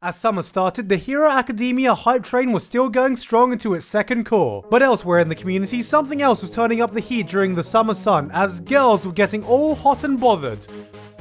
As summer started, the Hero Academia hype train was still going strong into its second core. But elsewhere in the community, something else was turning up the heat during the summer sun, as girls were getting all hot and bothered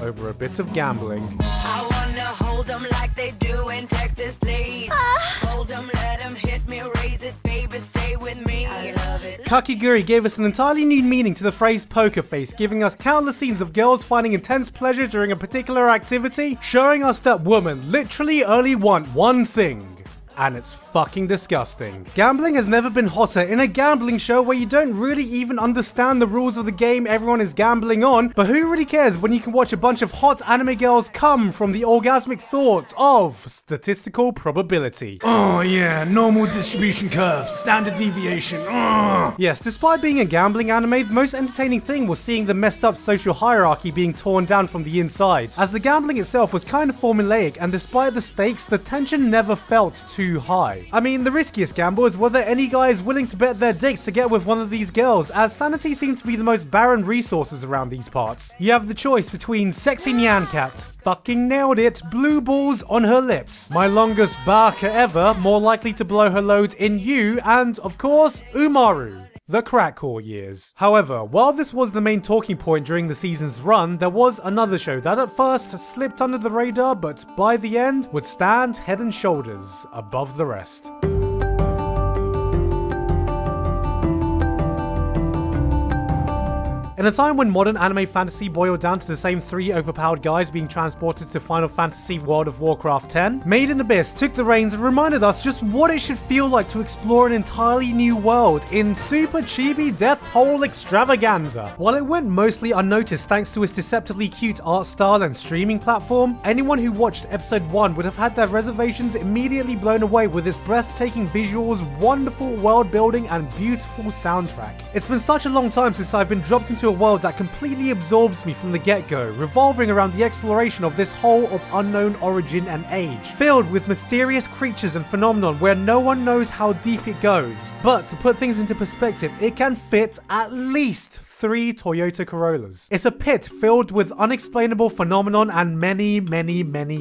over a bit of gambling. I wanna hold them like they do in Texas, please. Hold them, let them hit me, raise it, baby, stay with me. I love it. Kakiguri gave us an entirely new meaning to the phrase poker face, giving us countless scenes of girls finding intense pleasure during a particular activity, showing us that women literally only want one thing. And it's fucking disgusting. Gambling has never been hotter in a gambling show where you don't really even understand the rules of the game everyone is gambling on, but who really cares when you can watch a bunch of hot anime girls come from the orgasmic thought of statistical probability. Oh yeah, normal distribution curve, standard deviation. Yes, despite being a gambling anime, the most entertaining thing was seeing the messed up social hierarchy being torn down from the inside, as the gambling itself was kind of formulaic, and despite the stakes, the tension never felt too high. I mean, the riskiest gamble is whether any guy is willing to bet their dicks to get with one of these girls, as sanity seems to be the most barren resources around these parts. You have the choice between sexy Nyan Cat, fucking nailed it, blue balls on her lips, my longest baka ever, more likely to blow her load in you, and of course, Umaru. The crackcore years. However, while this was the main talking point during the season's run, there was another show that at first slipped under the radar, but by the end would stand head and shoulders above the rest. In a time when modern anime fantasy boiled down to the same three overpowered guys being transported to Final Fantasy World of Warcraft X, Made in Abyss took the reins and reminded us just what it should feel like to explore an entirely new world in super chibi death hole extravaganza. While it went mostly unnoticed thanks to its deceptively cute art style and streaming platform, anyone who watched episode 1 would have had their reservations immediately blown away with its breathtaking visuals, wonderful world building, and beautiful soundtrack. It's been such a long time since I've been dropped into a world that completely absorbs me from the get-go, revolving around the exploration of this hole of unknown origin and age, filled with mysterious creatures and phenomenon where no one knows how deep it goes. But to put things into perspective, it can fit at least 3 Toyota Corollas. It's a pit filled with unexplainable phenomenon and many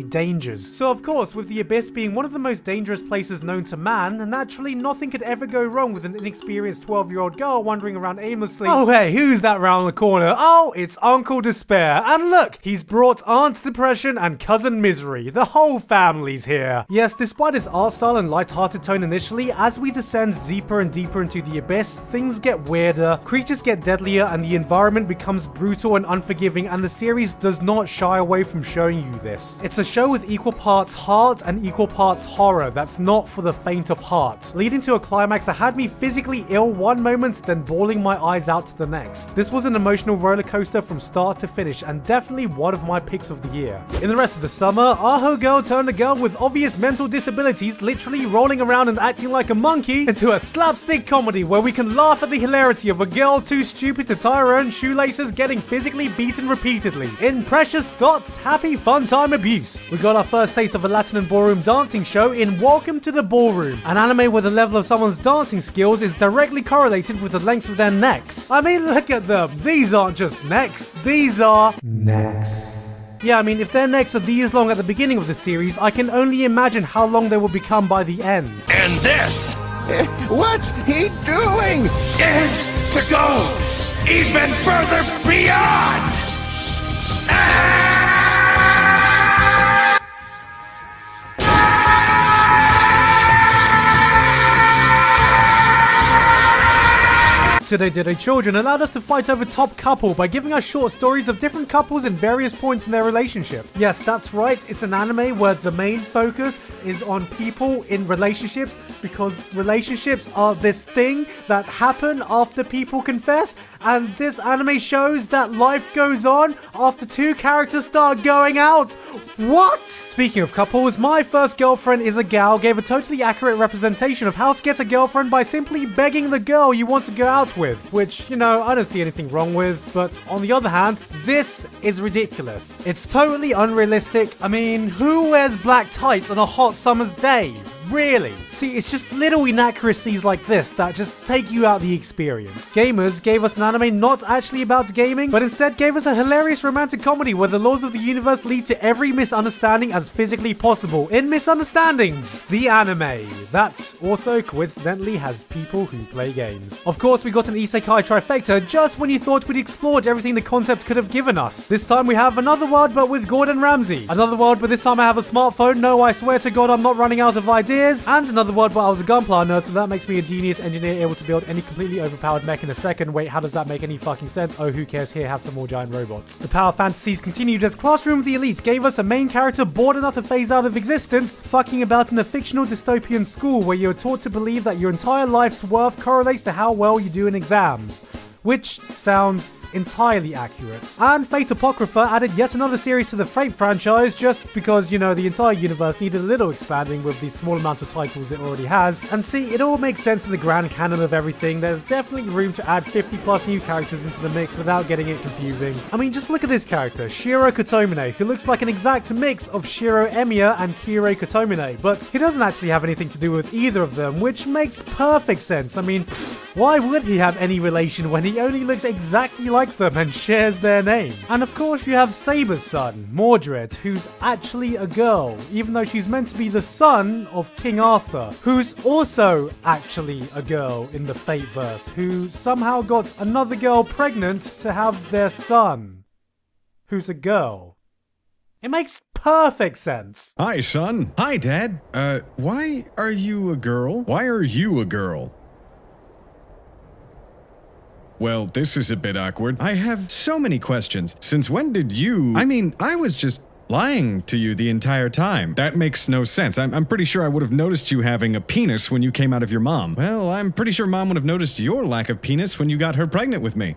dangers. So of course, with the Abyss being one of the most dangerous places known to man, naturally nothing could ever go wrong with an inexperienced 12-year-old girl wandering around aimlessly. Oh hey, who's that round the corner? Oh, it's Uncle Despair. And look, he's brought Aunt Depression and Cousin Misery. The whole family's here. Yes, despite its art style and light-hearted tone initially, as we descend deeper and deeper into the Abyss, things get weirder, creatures get deadlier, and the environment becomes brutal and unforgiving, and the series does not shy away from showing you this. It's a show with equal parts heart and equal parts horror that's not for the faint of heart, leading to a climax that had me physically ill one moment, then bawling my eyes out the next. This was an emotional roller coaster from start to finish, and definitely one of my picks of the year. In the rest of the summer, Aho Girl turned a girl with obvious mental disabilities literally rolling around and acting like a monkey into a slapstick comedy where we can laugh at the hilarity of a girl too stupid to tie her own shoelaces getting physically beaten repeatedly. In Precious Thoughts, happy fun time abuse. We got our first taste of a Latin and ballroom dancing show in Welcome to the Ballroom, an anime where the level of someone's dancing skills is directly correlated with the length of their necks. I mean, look at them. These aren't just necks, these are necks. Yeah, I mean, if their necks are these long at the beginning of the series, I can only imagine how long they will become by the end. And this, what's he doing, is to go even further beyond! Today Children allowed us to fight over top couple by giving us short stories of different couples in various points in their relationship. Yes, that's right, it's an anime where the main focus is on people in relationships, because relationships are this thing that happen after people confess, and this anime shows that life goes on after 2 characters start going out. What? Speaking of couples, My First Girlfriend is a Gal gave a totally accurate representation of how to get a girlfriend by simply begging the girl you want to go out with, which, you know, I don't see anything wrong with, but on the other hand, this is ridiculous. It's totally unrealistic. I mean, who wears black tights on a hot summer's day? Really? See, it's just little inaccuracies like this that just take you out the experience. Gamers gave us an anime not actually about gaming, but instead gave us a hilarious romantic comedy where the laws of the universe lead to every misunderstanding as physically possible in Misunderstandings, the anime. That also coincidentally has people who play games. Of course, we got an isekai trifecta just when you thought we'd explored everything the concept could have given us. This time we have another world but with Gordon Ramsay. Another world but this time I have a smartphone. No, I swear to God I'm not running out of ideas. And another world but I was a gunpla nerd, so that makes me a genius engineer able to build any completely overpowered mech in a second. Wait, how does that make any fucking sense? Oh, who cares? Here, have some more giant robots. The power fantasies continued as Classroom of the Elite gave us a main character bored enough to phase out of existence, fucking about in a fictional dystopian school where you're taught to believe that your entire life's worth correlates to how well you do in exams. Which sounds entirely accurate. And Fate Apocrypha added yet another series to the Fate franchise just because, you know, the entire universe needed a little expanding with the small amount of titles it already has. And see, it all makes sense in the grand canon of everything. There's definitely room to add 50 plus new characters into the mix without getting it confusing. I mean, just look at this character, Shiro Kotomine, who looks like an exact mix of Shiro Emiya and Kirei Kotomine, but he doesn't actually have anything to do with either of them, which makes perfect sense. I mean, why would he have any relation when he only looks exactly like them and shares their name? And of course you have Saber's son, Mordred, who's actually a girl, even though she's meant to be the son of King Arthur, who's also actually a girl in the Fate-verse, who somehow got another girl pregnant to have their son, who's a girl. It makes perfect sense. Hi, son. Hi, Dad. Why are you a girl? Why are you a girl? Well, this is a bit awkward. I have so many questions. Since when did you... I mean, I was just lying to you the entire time. That makes no sense. I'm pretty sure I would have noticed you having a penis when you came out of your mom. Well, I'm pretty sure Mom would have noticed your lack of penis when you got her pregnant with me.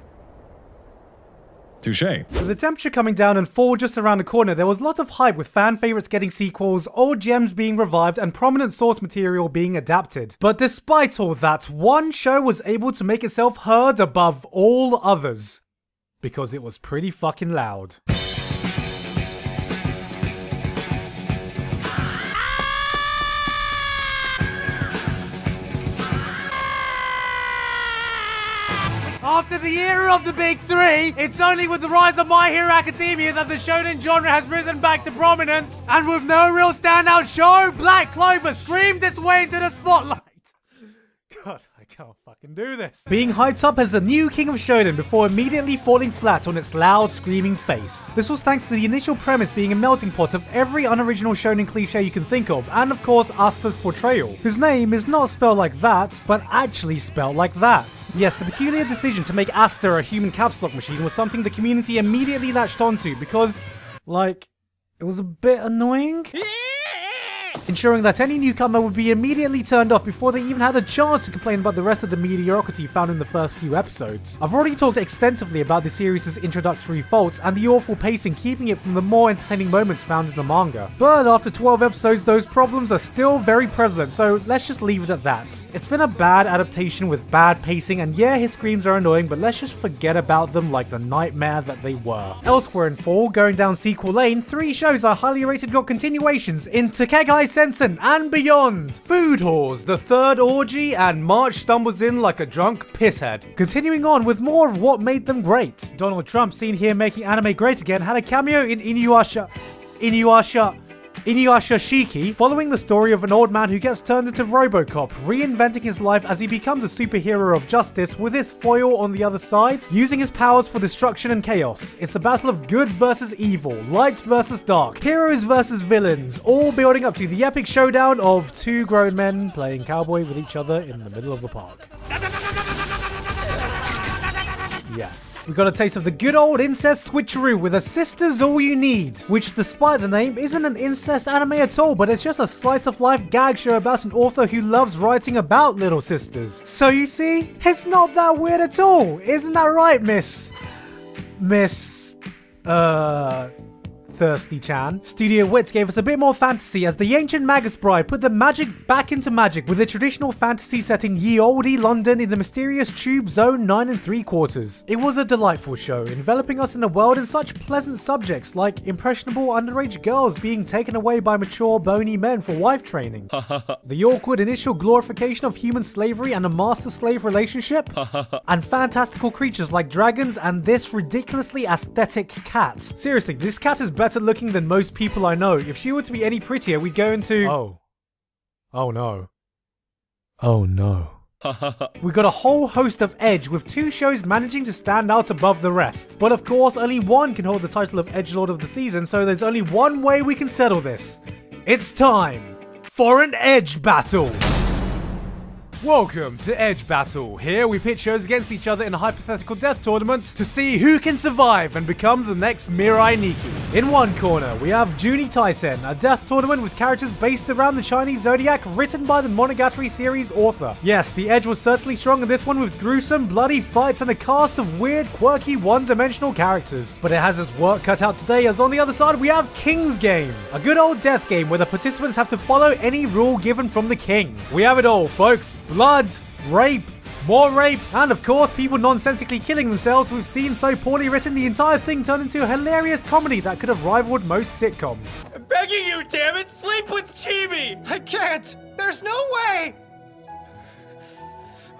Touché. With the temperature coming down and fall just around the corner, there was a lot of hype with fan favorites getting sequels, old gems being revived, and prominent source material being adapted. But despite all that, one show was able to make itself heard above all others. Because it was pretty fucking loud. After the era of the big three, it's only with the rise of My Hero Academia that the shonen genre has risen back to prominence. And with no real standout show, Black Clover screamed its way into the spotlight. God, I can't fucking do this. Being hyped up as the new king of shonen before immediately falling flat on its loud, screaming face. This was thanks to the initial premise being a melting pot of every unoriginal shonen cliche you can think of, and of course Asta's portrayal, whose name is not spelled like that, but actually spelled like that. Yes, the peculiar decision to make Asta a human caps lock machine was something the community immediately latched onto because, like, it was a bit annoying. Ensuring that any newcomer would be immediately turned off before they even had a chance to complain about the rest of the mediocrity found in the first few episodes. I've already talked extensively about the series' introductory faults and the awful pacing keeping it from the more entertaining moments found in the manga. But after 12 episodes, those problems are still very prevalent, so let's just leave it at that. It's been a bad adaptation with bad pacing, and yeah, his screams are annoying, but let's just forget about them like the nightmare that they were. Elsewhere in fall, going down sequel lane, 3 shows are highly rated got continuations in Takegai Sensen and beyond. Food Whores, The Third Orgy, and March Stumbles In Like a Drunk Pisshead. Continuing on with more of what made them great. Donald Trump, seen here making anime great again, had a cameo in Inuyasha Shiki, following the story of an old man who gets turned into RoboCop, reinventing his life as he becomes a superhero of justice with his foil on the other side, using his powers for destruction and chaos. It's a battle of good versus evil, light versus dark, heroes versus villains, all building up to the epic showdown of 2 grown men playing cowboy with each other in the middle of the park. Yes. We got a taste of the good old incest switcheroo with A Sister's All You Need, which despite the name isn't an incest anime at all, but it's just a slice of life gag show about an author who loves writing about little sisters. So you see, it's not that weird at all. Isn't that right, Miss Thirsty-chan. Studio Wit gave us a bit more fantasy as the ancient Magus Bride put the magic back into magic with a traditional fantasy set in ye olde London in the mysterious Tube Zone 9 3/4. It was a delightful show, enveloping us in a world in such pleasant subjects like impressionable underage girls being taken away by mature bony men for wife training, the awkward initial glorification of human slavery and a master-slave relationship, and fantastical creatures like dragons and this ridiculously aesthetic cat. Seriously, this cat is better looking than most people I know. If she were to be any prettier, we'd go into... Oh no. Oh no. We got a whole host of Edge, with 2 shows managing to stand out above the rest. But of course, only one can hold the title of Edgelord of the Season, so there's only one way we can settle this. It's time for an Edge battle! Welcome to Edge Battle. Here we pit shows against each other in a hypothetical death tournament to see who can survive and become the next Mirai Nikki. In one corner, we have Juni Taisen, a death tournament with characters based around the Chinese zodiac written by the Monogatari series author. Yes, the Edge was certainly strong in this one with gruesome, bloody fights and a cast of weird, quirky, one-dimensional characters. But it has its work cut out today, as on the other side we have King's Game, a good old death game where the participants have to follow any rule given from the king. We have it all, folks. Blood, rape, more rape, and of course people nonsensically killing themselves with scenes so poorly written the entire thing turned into a hilarious comedy that could have rivaled most sitcoms. I'm begging you, damn it! Sleep with Chibi! I can't! There's no way!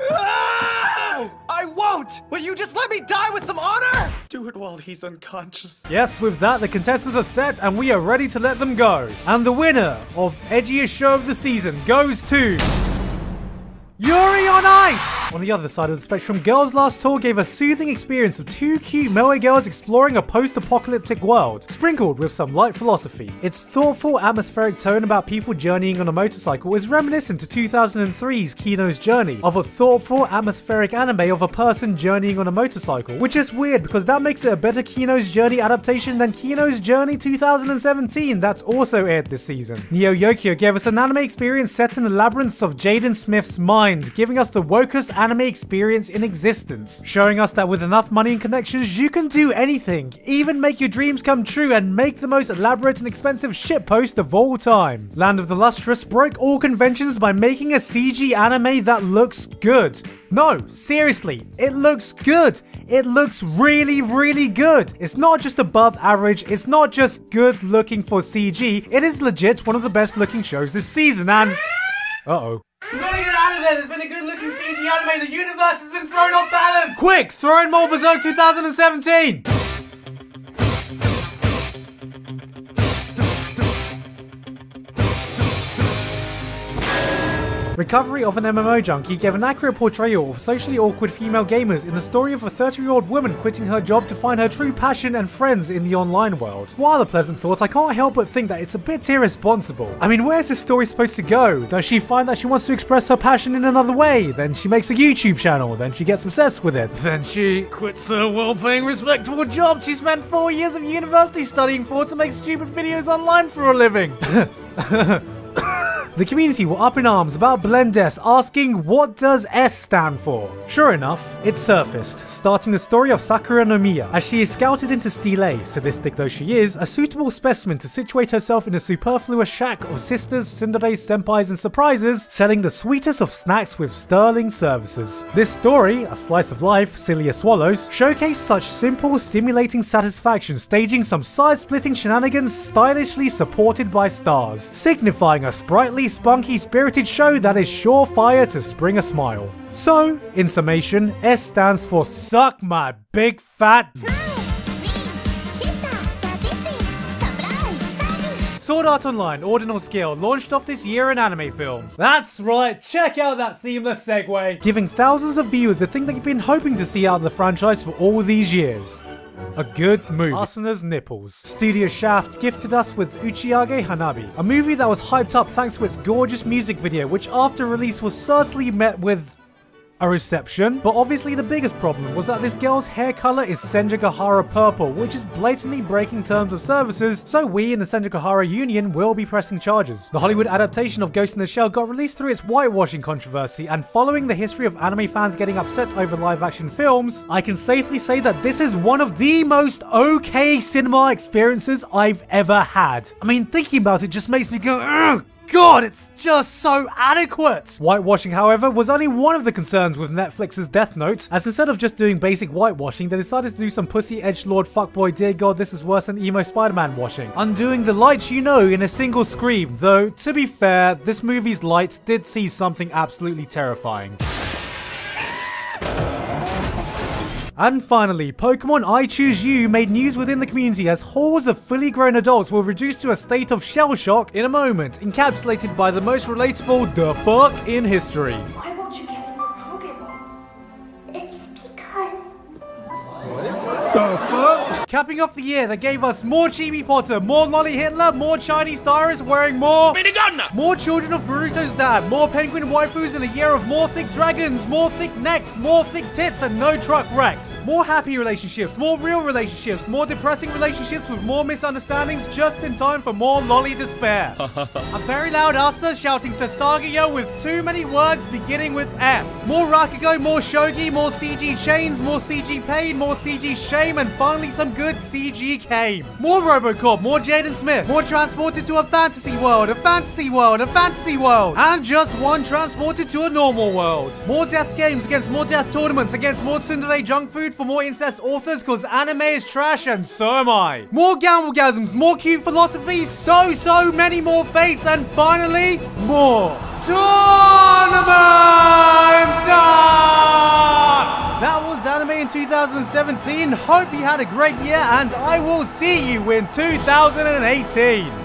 I won't! Will you just let me die with some honor? Do it while he's unconscious. Yes, with that, the contestants are set and we are ready to let them go. And the winner of Edgiest Show of the Season goes to... Yuri on Ice! On the other side of the spectrum, Girls Last Tour gave a soothing experience of 2 cute moe girls exploring a post-apocalyptic world, sprinkled with some light philosophy. Its thoughtful, atmospheric tone about people journeying on a motorcycle is reminiscent to 2003's Kino's Journey, of a thoughtful, atmospheric anime of a person journeying on a motorcycle, which is weird because that makes it a better Kino's Journey adaptation than Kino's Journey 2017 that's also aired this season. Neo Yokio gave us an anime experience set in the labyrinths of Jaden Smith's mind, giving us the wokest anime experience in existence, showing us that with enough money and connections you can do anything, even make your dreams come true and make the most elaborate and expensive shitpost of all time. Land of the Lustrous broke all conventions by making a CG anime that looks good. No, seriously, it looks good. It looks really, really good. It's not just above average, it's not just good looking for CG, it is legit one of the best looking shows this season and... Uh-oh. We gotta get out of there! There's been a good looking CG anime, the universe has been thrown off balance! Quick, throw in more Berserk 2017! Recovery of an MMO Junkie gave an accurate portrayal of socially awkward female gamers in the story of a 30-year-old woman quitting her job to find her true passion and friends in the online world. While a pleasant thought, I can't help but think that it's a bit irresponsible. I mean, where's this story supposed to go? Does she find that she wants to express her passion in another way? Then she makes a YouTube channel, then she gets obsessed with it. Then she quits her well-paying, respectable job she spent 4 years of university studying for to make stupid videos online for a living. The community were up in arms about Blendes, asking what does S stand for? Sure enough, it surfaced, starting the story of Sakura no Miya, as she is scouted into Stile, sadistic though she is, a suitable specimen to situate herself in a superfluous shack of sisters, tsunderes, senpais and surprises, selling the sweetest of snacks with sterling services. This story, a slice of life, silly as swallows, showcased such simple, stimulating satisfaction, staging some side-splitting shenanigans stylishly supported by stars, signifying a sprightly, spunky, spirited show that is surefire to spring a smile. So, in summation, S stands for Suck My Big Fat... Sword Art Online Ordinal Scale launched off this year in anime films. That's right, check out that seamless segue, giving thousands of viewers the thing that you've been hoping to see out of the franchise for all these years. A good movie. Asuna's nipples. Studio Shaft gifted us with Uchiage Hanabi, a movie that was hyped up thanks to its gorgeous music video, which after release was certainly met with a reception. But obviously the biggest problem was that this girl's hair color is Senjagahara purple, which is blatantly breaking terms of services, so we in the Senjagahara Union will be pressing charges. The Hollywood adaptation of Ghost in the Shell got released through its whitewashing controversy, and following the history of anime fans getting upset over live action films, I can safely say that this is one of the most okay cinema experiences I've ever had. I mean, thinking about it just makes me go, ugh! God, it's just so adequate! Whitewashing, however, was only one of the concerns with Netflix's Death Note, as instead of just doing basic whitewashing, they decided to do some pussy edgelord fuckboy dear god this is worse than emo Spider-Man washing, undoing the lights you know in a single scream, though, to be fair, this movie's lights did see something absolutely terrifying. And finally, Pokemon I Choose You made news within the community as hordes of fully grown adults were reduced to a state of shell shock in a moment, encapsulated by the most relatable "the fuck" in history. Why won't you get more Pokeball? It's because... Capping off the year that gave us more Chibi Potter, more Lolly Hitler, more Chinese diarists wearing more children of Boruto's dad, more penguin waifus in a year of more thick dragons, more thick necks, more thick tits, and no truck wrecks. More happy relationships, more real relationships, more depressing relationships with more misunderstandings just in time for more lolly despair. A very loud Asta shouting Sasageo with too many words beginning with S. More Rakugo, more Shogi, more CG chains, more CG pain, more CG shame, and finally some good CG came. More Robocop, more Jaden Smith, more transported to a fantasy world, a fantasy world, a fantasy world, and just one transported to a normal world. More death games against more death tournaments against more tsundere junk food for more incest authors cause anime is trash and so am I. More gamble-gasms, more cute philosophies, so many more fates, and finally, more tournament talk! That was anime in 2017. Hope you had a great year, and I will see you in 2018.